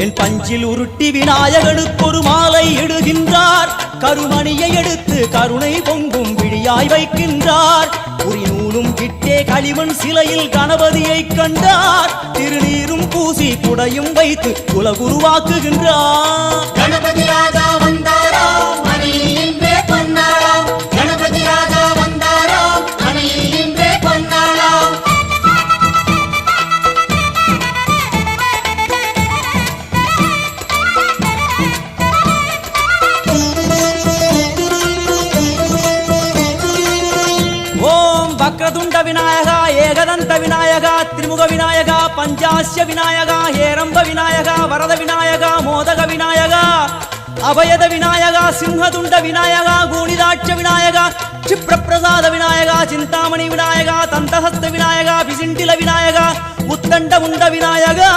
என் பஞ்சில் உருட்டி விநாயகனுக்கு ஒரு மாலை இடுகின்றார். கருமணியை எடுத்து கருணை பொங்கும் விழியாய் வைக்கின்றார். உரி நூலும் கிட்டே களிமண் சிலையில் கணபதியை கண்டார். திருநீரும் பூசி குடையும் வைத்து குலகுருவாக்குகின்றார். கணபதி ராஜா வந்தாராம் மணியில் இன்றே பொன்னாளாம். கணபதி ராஜா வந்தாராம் மணியில் இன்றே பொன்னாளாம். ஓம் வக்ரதுண்ட விநாயகா, ஏகதந்த விநாயகா, திரிமுக விநாயகா, பஞ்சாஸ்ய விநாயகா, ஹேரம்ப விநாயகா, வரத விநாயகா, மோதக விநாயகா, அபயத விநாயகா, சிம்ஹதுண்ட விநாயகா, கூணிதாட்ச விநாயகா, क्षिप्रप्रसाद विनायका, चिंतामणि विनायका, तंतहस्त विनायका, विसिंटिल विनायका, उत्तंड मुंड विनायका.